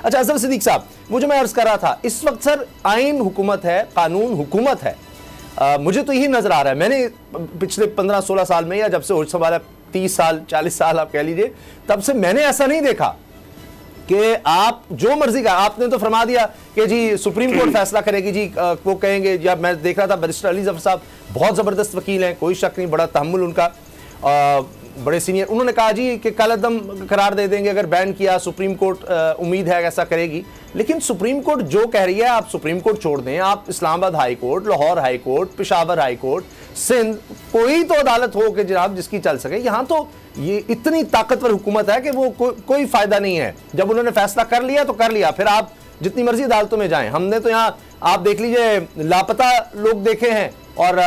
अच्छा अजहर सिद्दीक साहब, वो जो मैं अर्ज कर रहा था, इस वक्त सर आइन हुकूमत है, कानून हुकूमत है। मुझे तो यही नजर आ रहा है, मैंने पिछले 15-16 साल में, या जब से होश संभाला 30 साल 40 साल आप कह लीजिए, तब से मैंने ऐसा नहीं देखा कि आप जो मर्जी का, आपने तो फरमा दिया कि जी सुप्रीम कोर्ट फैसला करेगी जी, वो कहेंगे। जब मैं देख रहा था बैरिस्टर अली जफर साहब बहुत ज़बरदस्त वकील हैं, कोई शक नहीं, बड़ा तहम्मुल उनका, बड़े सीनियर, उन्होंने कहा जी कि कल अदम करार दे देंगे अगर बैन किया, सुप्रीम कोर्ट उम्मीद है ऐसा करेगी। लेकिन सुप्रीम कोर्ट जो कह रही है, आप सुप्रीम कोर्ट छोड़ दें, आप Islamabad high court, Lahore high court, Peshawar high court, Sindh, कोई तो अदालत हो कि जनाब जिसकी चल सके। यहाँ तो ये इतनी ताकतवर हुकूमत है कि वो कोई फायदा नहीं है। जब उन्होंने फैसला कर लिया तो कर लिया, फिर आप जितनी मर्जी अदालतों में जाएं। हमने तो यहाँ आप देख लीजिए लापता लोग देखे हैं, और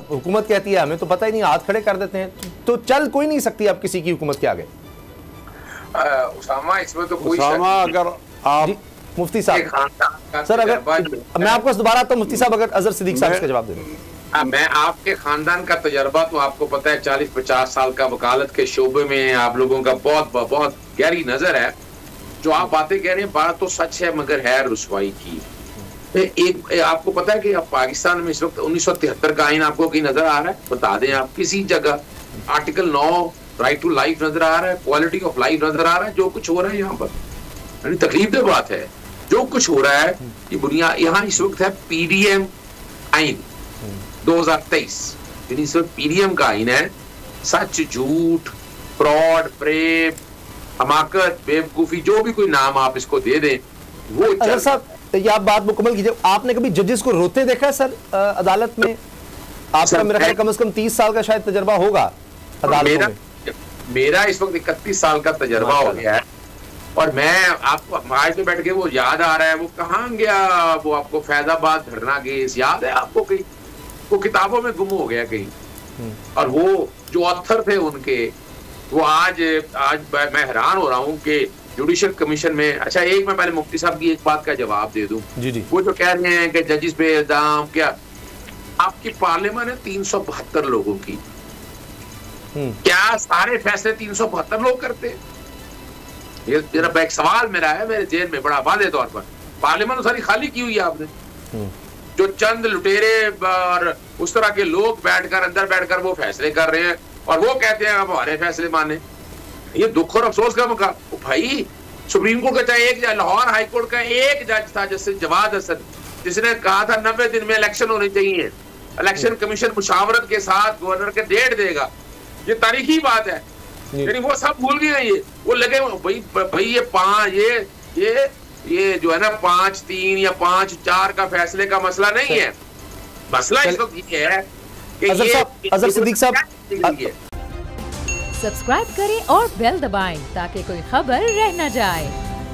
हुकूमत कहती है हमें तो पता ही नहीं, हाथ खड़े कर देते हैं। तो चल कोई नहीं सकती आप किसी की हुकूमत के आगे। उसामा, इसमें तो कोई अगर आप मुफ्ती साहब, सर अगर मैं आपको दोबारा आता हूँ, मुफ्ती साहब अगर अजहर सिद्दीक साहब इसका जवाब दे दें। मैं आपके खानदान का तजर्बा तो आपको पता है, 40-50 साल का वकालत के शोबे में आप लोगों का बहुत गहरी नजर है। जो आप बातें कह रहे हैं बात तो सच है, मगर है रुसवाई की। एक आपको पता है कि अब पाकिस्तान में इस वक्त 1973 का आइन आपको कहीं नजर आ रहा है? बता दें आप, किसी जगह आर्टिकल 9 राइट टू लाइफ नजर आ रहा है, क्वालिटी ऑफ लाइफ नजर आ रहा है। जो कुछ हो रहा है यहाँ पर तकलीफ की बात है, जो कुछ हो रहा है ये बुनियाद यहाँ इस वक्त है पीडीएम आइन 2023, इस वक्त पीडीएम का आइन है। सच, झूठ, फ्रॉड, प्रेम, हमाकत, बेवकूफी, जो भी कोई नाम आप इसको दे दें वो। अगर साहब ये आप बात मुकम्मल कीजिए, आपने कभी जजेस को रोते देखा है सर अदालत में? आपका मेरा ख्याल कम से कम 30 साल का शायद तजर्बा होगा अदालत में। मेरा इस वक्त 31 साल का तजर्बा हो गया है, और मैं आपको आज में बैठ के वो याद आ रहा है, वो कहाँ गया, वो आपको फैजाबाद धरना केस याद है आपको? कहीं वो किताबों में गुम हो गया कहीं, और वो जो ऑथर थे उनके, वो आज मैं हैरान हो रहा हूँ कि जुडिशल कमीशन में। अच्छा, एक मैं पहले मुफ्ती साहब की एक बात का जवाब दे दूं। जी। वो जो कह रहे हैं कि जजिस पे इल्जाम, क्या आपकी पार्लियामेंट है 372 लोगों की, क्या सारे फैसले 372 लोग करते हैं? ये मेरा एक सवाल मेरा है, मेरे जेल में बड़ा वादे तौर पर, पार्लियामेंट सारी खाली की हुई है आपने। जो चंद लुटेरे और उस तरह के लोग बैठकर अंदर बैठकर वो फैसले कर रहे हैं, और वो कहते हैं अब हमारे फैसले माने। ये दुख और अफसोस का मौका। भाई सुप्रीम कोर्ट का चाहे एक जज, लाहौर हाई कोर्ट का एक जज था जस्टिस जवाद हसन, जिसने कहा था 90 दिन में इलेक्शन होनी चाहिए, इलेक्शन कमीशन मुशावरत के साथ गवर्नर के डेट देगा। ये तारीखी बात है, यानी वो सब भूल गए। ये वो लगे भाई ये जो है ना 5-3 या 5-4 का फैसले का मसला नहीं है। मसला इस वक्त ये है कि अजहर सिद्दीक साहब सब्सक्राइब करें और बेल दबाएं ताकि कोई खबर रह न जाए।